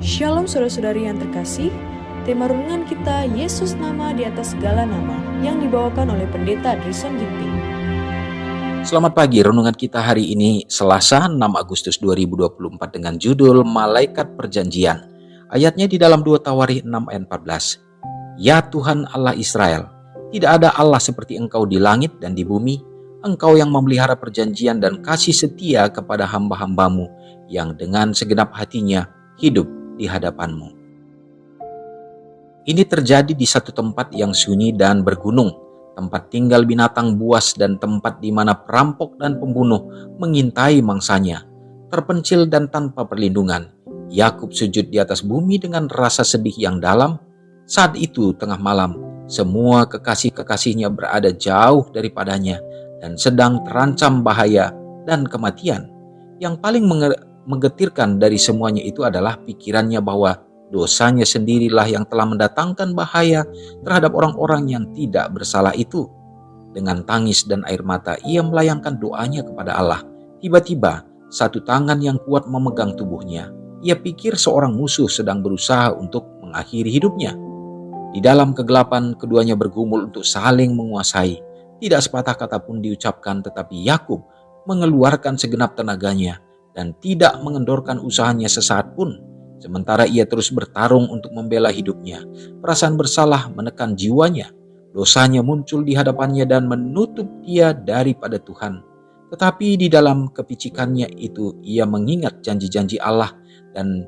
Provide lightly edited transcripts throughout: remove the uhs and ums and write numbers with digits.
Shalom saudara-saudari yang terkasih, tema renungan kita Yesus nama di atas segala nama yang dibawakan oleh Pendeta Drison Ginting. Selamat pagi, renungan kita hari ini Selasa 6 Agustus 2024 dengan judul Malaikat Perjanjian. Ayatnya di dalam 2 Tawarikh 6 ayat 14. Ya Tuhan Allah Israel, tidak ada Allah seperti Engkau di langit dan di bumi. Engkau yang memelihara perjanjian dan kasih setia kepada hamba-hambamu yang dengan segenap hatinya hidup di hadapan-Mu. Ini terjadi di satu tempat yang sunyi dan bergunung, tempat tinggal binatang buas dan tempat di mana perampok dan pembunuh mengintai mangsanya. Terpencil dan tanpa perlindungan, Yakub sujud di atas bumi dengan rasa sedih yang dalam. Saat itu tengah malam, semua kekasih-kekasihnya berada jauh daripadanya dan sedang terancam bahaya dan kematian. Yang paling menggetirkan dari semuanya itu adalah pikirannya bahwa dosanya sendirilah yang telah mendatangkan bahaya terhadap orang-orang yang tidak bersalah itu. Dengan tangis dan air mata ia melayangkan doanya kepada Allah. Tiba-tiba satu tangan yang kuat memegang tubuhnya. Ia pikir seorang musuh sedang berusaha untuk mengakhiri hidupnya. Di dalam kegelapan keduanya bergumul untuk saling menguasai. Tidak sepatah kata pun diucapkan, tetapi Yakub mengeluarkan segenap tenaganya dan tidak mengendorkan usahanya sesaat pun. Sementara ia terus bertarung untuk membela hidupnya, perasaan bersalah menekan jiwanya. Dosanya muncul di hadapannya dan menutup dia daripada Tuhan. Tetapi di dalam kepicikannya itu ia mengingat janji-janji Allah dan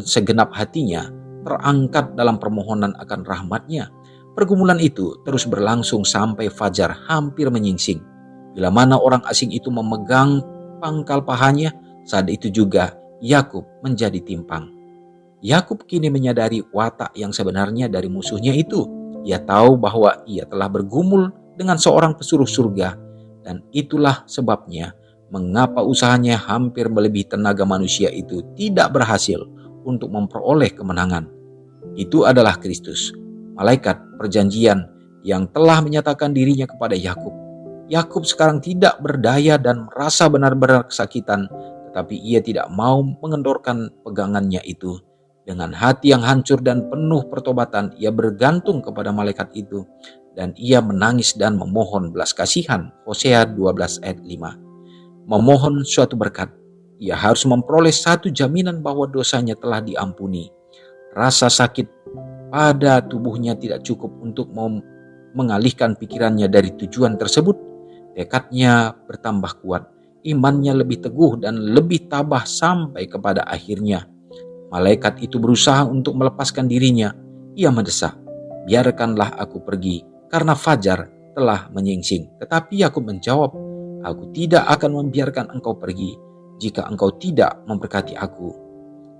segenap hatinya terangkat dalam permohonan akan rahmat-Nya. Pergumulan itu terus berlangsung sampai fajar hampir menyingsing. Bila mana orang asing itu memegang pangkal pahanya, saat itu juga Yakub menjadi timpang. Yakub kini menyadari watak yang sebenarnya dari musuhnya itu. Ia tahu bahwa ia telah bergumul dengan seorang pesuruh surga, dan itulah sebabnya mengapa usahanya hampir melebihi tenaga manusia itu tidak berhasil untuk memperoleh kemenangan. Itu adalah Kristus, malaikat perjanjian yang telah menyatakan dirinya kepada Yakub. Yakub sekarang tidak berdaya dan merasa benar-benar kesakitan, tetapi ia tidak mau mengendorkan pegangannya itu. Dengan hati yang hancur dan penuh pertobatan, ia bergantung kepada malaikat itu, dan ia menangis dan memohon belas kasihan. Hosea 12 ayat 5. Memohon suatu berkat. Ia harus memperoleh satu jaminan bahwa dosanya telah diampuni. Rasa sakit pada tubuhnya tidak cukup untuk mengalihkan pikirannya dari tujuan tersebut. Tekadnya bertambah kuat. Imannya lebih teguh dan lebih tabah sampai kepada akhirnya. Malaikat itu berusaha untuk melepaskan dirinya. Ia mendesak, biarkanlah aku pergi karena fajar telah menyingsing. Tetapi Yakub menjawab, aku tidak akan membiarkan engkau pergi jika engkau tidak memberkati aku.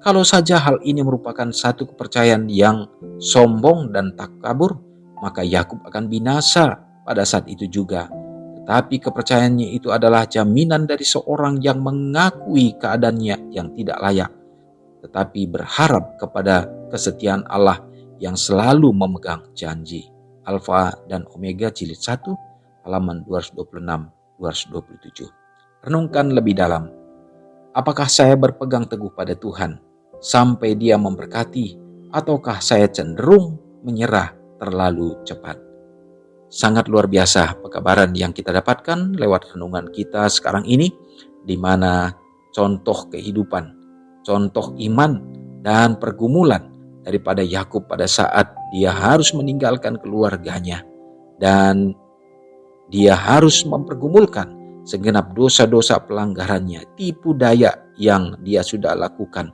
Kalau saja hal ini merupakan satu kepercayaan yang sombong dan takabur, maka Yakub akan binasa pada saat itu juga. Tetapi kepercayaannya itu adalah jaminan dari seorang yang mengakui keadaannya yang tidak layak, tetapi berharap kepada kesetiaan Allah yang selalu memegang janji. Alfa dan Omega jilid 1 halaman 226-227. Renungkan lebih dalam. Apakah saya berpegang teguh pada Tuhan sampai Dia memberkati, ataukah saya cenderung menyerah terlalu cepat? Sangat luar biasa pekabaran yang kita dapatkan lewat renungan kita sekarang ini, di mana contoh kehidupan, contoh iman dan pergumulan daripada Yakub pada saat dia harus meninggalkan keluarganya dan dia harus mempergumulkan segenap dosa-dosa pelanggarannya, tipu daya yang dia sudah lakukan,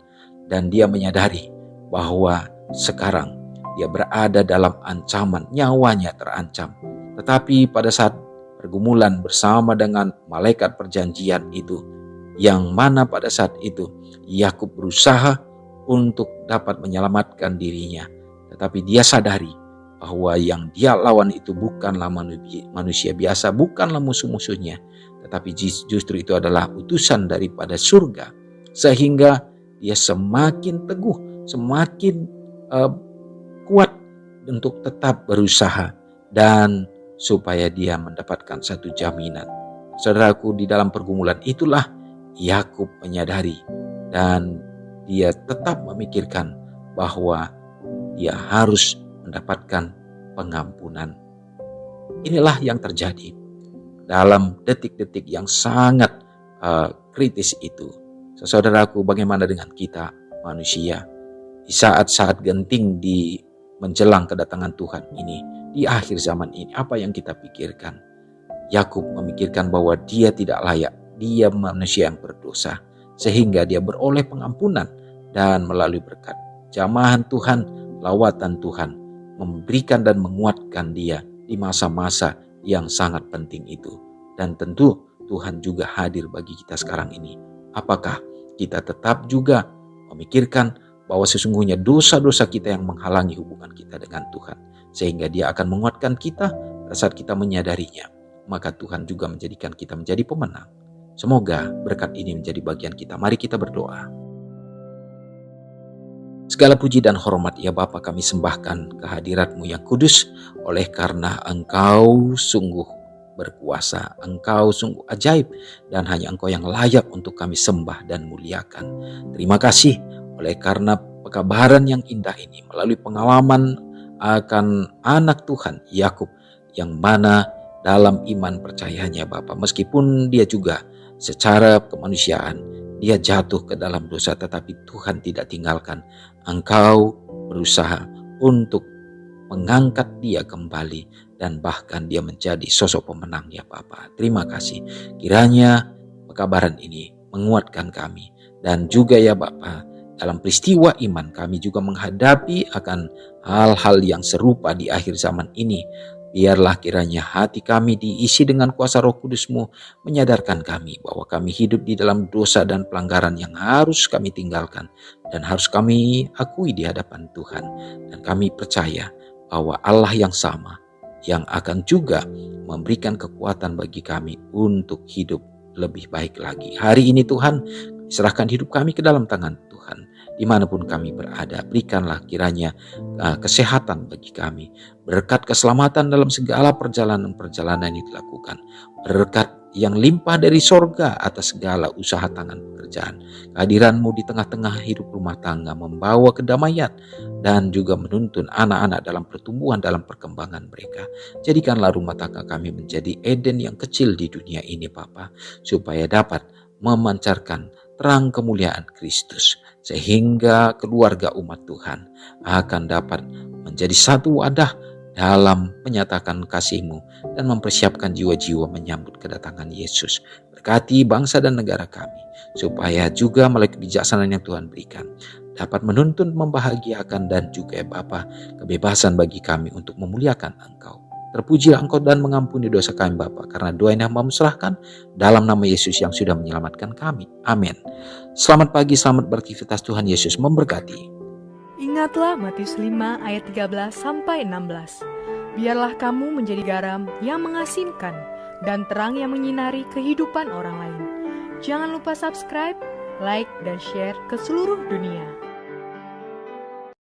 dan dia menyadari bahwa sekarang dia berada dalam ancaman, nyawanya terancam. Tetapi pada saat pergumulan bersama dengan malaikat perjanjian itu, yang mana pada saat itu Yakub berusaha untuk dapat menyelamatkan dirinya, tetapi dia sadari bahwa yang dia lawan itu bukanlah manusia biasa, bukanlah musuh-musuhnya, tetapi justru itu adalah utusan daripada surga. Sehingga dia semakin teguh, semakin kuat untuk tetap berusaha dan supaya dia mendapatkan satu jaminan. Saudaraku, di dalam pergumulan itulah Yakub menyadari dan dia tetap memikirkan bahwa dia harus mendapatkan pengampunan. Inilah yang terjadi dalam detik-detik yang sangat kritis itu. Saudaraku, bagaimana dengan kita manusia? Di saat-saat genting di menjelang kedatangan Tuhan ini, di akhir zaman ini, apa yang kita pikirkan? Yakub memikirkan bahwa dia tidak layak, dia manusia yang berdosa, sehingga dia beroleh pengampunan dan melalui berkat jamahan Tuhan, lawatan Tuhan, memberikan dan menguatkan dia di masa-masa yang sangat penting itu. Dan tentu Tuhan juga hadir bagi kita sekarang ini. Apakah kita tetap juga memikirkan bahwa sesungguhnya dosa-dosa kita yang menghalangi hubungan kita dengan Tuhan, sehingga dia akan menguatkan kita pada saat kita menyadarinya, maka Tuhan juga menjadikan kita menjadi pemenang. Semoga berkat ini menjadi bagian kita. Mari kita berdoa. Segala puji dan hormat ya Bapa, kami sembahkan kehadirat-Mu yang kudus, oleh karena Engkau sungguh berkuasa, Engkau sungguh ajaib, dan hanya Engkau yang layak untuk kami sembah dan muliakan. Terima kasih oleh karena pekabaran yang indah ini melalui pengalaman akan anak Tuhan Yakub, yang mana dalam iman percayanya Bapa, meskipun dia juga secara kemanusiaan dia jatuh ke dalam dosa, tetapi Tuhan tidak tinggalkan. Engkau berusaha untuk mengangkat dia kembali, dan bahkan dia menjadi sosok pemenang ya Bapa. Terima kasih. Kiranya pekabaran ini menguatkan kami, dan juga ya Bapa, dalam peristiwa iman kami juga menghadapi akan hal-hal yang serupa di akhir zaman ini. Biarlah kiranya hati kami diisi dengan kuasa Roh Kudus-Mu, menyadarkan kami bahwa kami hidup di dalam dosa dan pelanggaran yang harus kami tinggalkan dan harus kami akui di hadapan Tuhan. Dan kami percaya bahwa Allah yang sama yang akan juga memberikan kekuatan bagi kami untuk hidup lebih baik lagi. Hari ini Tuhan, serahkan hidup kami ke dalam tangan Tuhan. Dimanapun kami berada, berikanlah kiranya kesehatan bagi kami, berkat keselamatan dalam segala perjalanan-perjalanan yang dilakukan, berkat yang limpah dari sorga atas segala usaha tangan pekerjaan. Kehadiran-Mu di tengah-tengah hidup rumah tangga membawa kedamaian dan juga menuntun anak-anak dalam pertumbuhan, dalam perkembangan mereka. Jadikanlah rumah tangga kami menjadi Eden yang kecil di dunia ini Bapa, supaya dapat memancarkan terang kemuliaan Kristus, sehingga keluarga umat Tuhan akan dapat menjadi satu wadah dalam menyatakan kasih-Mu dan mempersiapkan jiwa-jiwa menyambut kedatangan Yesus. Berkati bangsa dan negara kami, supaya juga melalui kebijaksanaan yang Tuhan berikan dapat menuntun, membahagiakan, dan juga Bapa, kebebasan bagi kami untuk memuliakan Engkau. Terpujilah Engkau dan mengampuni dosa kami Bapa, karena doa yang hamba serahkan dalam nama Yesus yang sudah menyelamatkan kami. Amin. Selamat pagi, selamat beraktivitas. Tuhan Yesus memberkati. Ingatlah Matius 5 ayat 13-16. Biarlah kamu menjadi garam yang mengasinkan dan terang yang menyinari kehidupan orang lain. Jangan lupa subscribe, like, dan share ke seluruh dunia.